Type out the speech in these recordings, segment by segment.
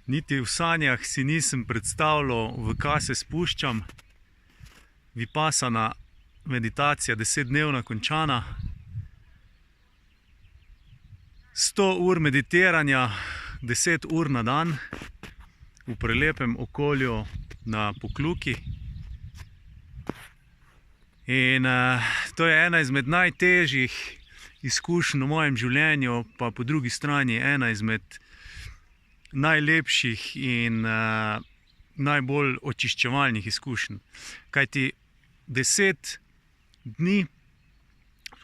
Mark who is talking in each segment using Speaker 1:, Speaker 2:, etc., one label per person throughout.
Speaker 1: Niti v sanjah si nisem predstavljal, v kaj se spuščam. Vipassana meditacija, 10-dnevna končana. 100 ur meditiranja, 10 ur na dan, v prelepem okolju na Pokljuki. In to je ena izmed najtežjih izkušenj v mojem življenju, pa po drugi strani ena izmed najlepših in najbolj očiščevalnih izkušenj. Kajti 10 dni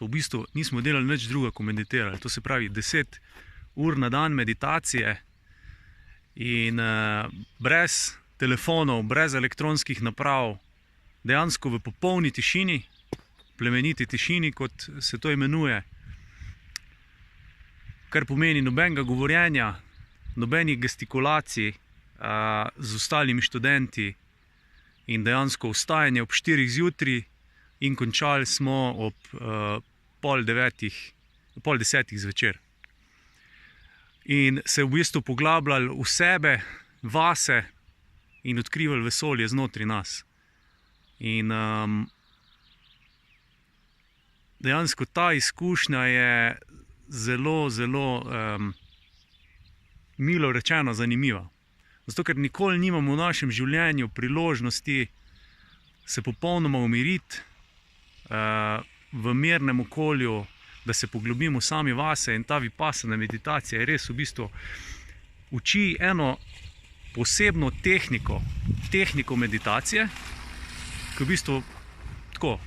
Speaker 1: v bistvu nismo delali nič druga, ko meditirali. To se pravi 10 ur na dan meditacije in brez telefonov, brez elektronskih naprav, dejansko v popolni tišini, plemeniti tišini, kot se to imenuje, kar pomeni nobenega govorjenja, nobenih gestikulacij z ostalimi študenti in dejansko vstajanje ob 4 zjutraj in končali smo ob pol 10 zvečer. In se v bistvu poglabljali v sebe, vase in odkrivali vesolje znotraj nas. In dejansko ta izkušnja je zelo, milo rečeno zanimiva. Zato, ker nikoli nimamo v našem življenju priložnosti se popolnoma umiriti v mirnem okolju, da se poglobimo sami vase, in ta vipassana meditacija je res v bistvu uči eno posebno tehniko meditacije, ki v bistvu tako,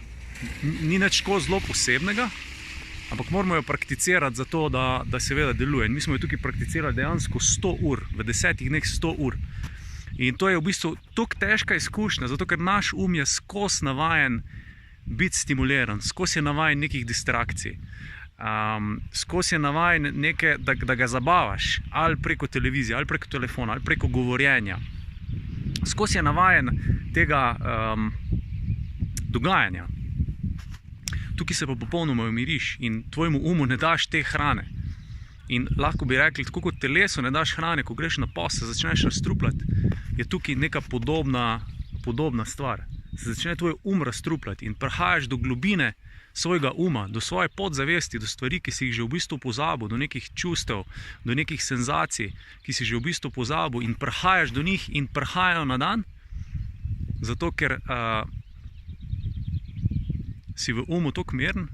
Speaker 1: ni nič tako zelo posebnega, ampak moramo jo prakticirati zato, da seveda deluje. In mi smo jo tukaj prakticirali dejansko 100 ur, v 10 dneh 100 ur. In to je v bistvu tako težka izkušnja, zato ker naš je skozi navajen biti stimuliran, skozi je navajen nekih distrakcij, skozi je navajen da ga zabavaš, ali preko televizije, ali preko telefona, ali preko govorjenja. Skozi je navajen tega dogajanja. Tukaj se pa popolnoma umiriš in tvojemu umu ne daš te hrane. In lahko bi rekli, tako kot telesu ne daš hrane, ko greš na posel, začneš razstrupljati, je tukaj neka podobna stvar. Se začne tvoj razstrupljati in prihajaš do globine svojega uma, do svoje podzavesti, do stvari, ki si jih že v bistvu pozabil, do nekih čustev, do nekih senzacij, ki si že v bistvu pozabil, in prihajaš do njih in prihajajo na dan, zato ker si v umu toliko miren,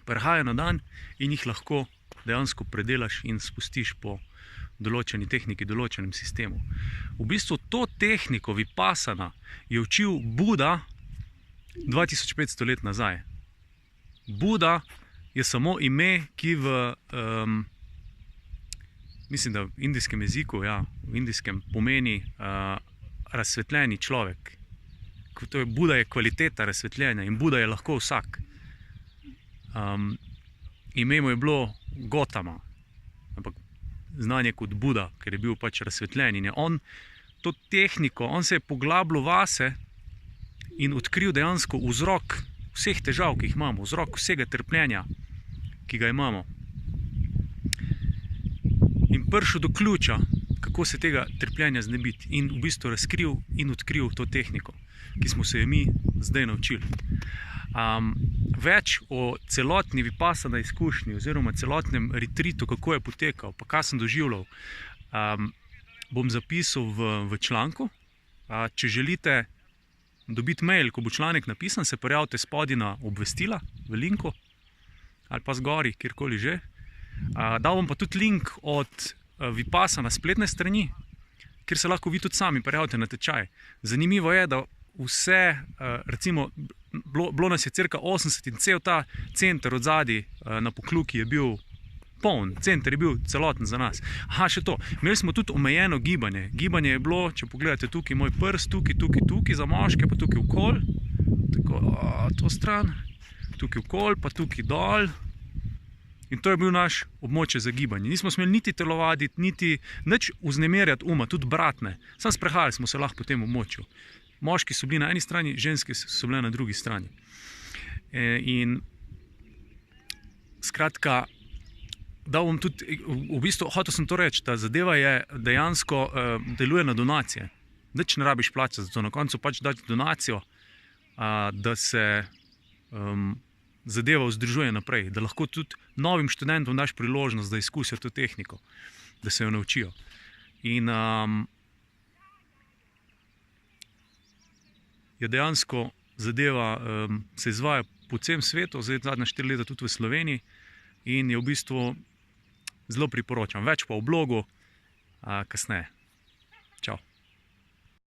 Speaker 1: prihajajo na dan in jih lahko dejansko predelaš in spustiš po določeni tehniki, določenem sistemu. V bistvu to tehniko vipassana je učil Buda 2500 let nazaj. Buda je samo ime, ki mislim, da v indijskem jeziku, v indijskem pomeni razsvetljeni človek. Buda je kvaliteta razsvetljenja in Buda je lahko vsak. Ime mu je bilo Gotama, ampak znan je kot Buda, ker je bil pač razsvetljen. In je on to tehniko, on se je poglabljal vase in odkril dejansko vzrok vseh težav, ki jih imamo, vzrok vsega trpljenja, ki ga imamo. In prišel do ključa, kako se tega trpljenja znebiti, in v bistvu razkril in odkril to tehniko, ki smo se jo mi zdaj naučili. Več o celotni vipassana izkušnji oziroma celotnem retreatu, kako je potekal, pa kaj sem doživljal, bom zapisal v članku. Če želite dobiti mail, ko bo članek napisan, se prijavite spodaj na obvestila v linku ali pa zgori, kjerkoli že. Dal bom pa tudi link od Vipassana spletne strani, kjer se lahko vi tudi sami prijavite na tečaj. Zanimivo je, da vse, recimo, bilo nas je cirka 80 in cel ta center od zadaj na Pokljuki je bil poln, center je bil celoten za nas. Še to, imeli smo tudi omejeno gibanje. Gibanje je bilo, če pogledate tukaj moj prst, tukaj za moške, pa tukaj okol, tako, to stran, tukaj okol, pa tukaj dol. In to je bil naš območje za gibanje. Nismo smeli niti telovaditi, niti nič vznemirjati uma, tudi bratne. Samo sprehajali smo se lahko po tem območju. Moški so bili na eni strani, ženske so bile na drugi strani. In skratka, da bom tudi, v bistvu hotel sem to reči, ta zadeva je dejansko deluje na donacije. Nič ne rabiš plačati za to, na koncu pač dati donacijo, da se zadeva vzdržuje naprej, da lahko tudi novim študentom daš priložnost, da izkusijo to tehniko, da se jo naučijo. In je dejansko zadeva se izvaja po celem svetu, zdaj zadnja 4 leta tudi v Sloveniji, in je v bistvu zelo priporočam. Več pa v blogu kasneje.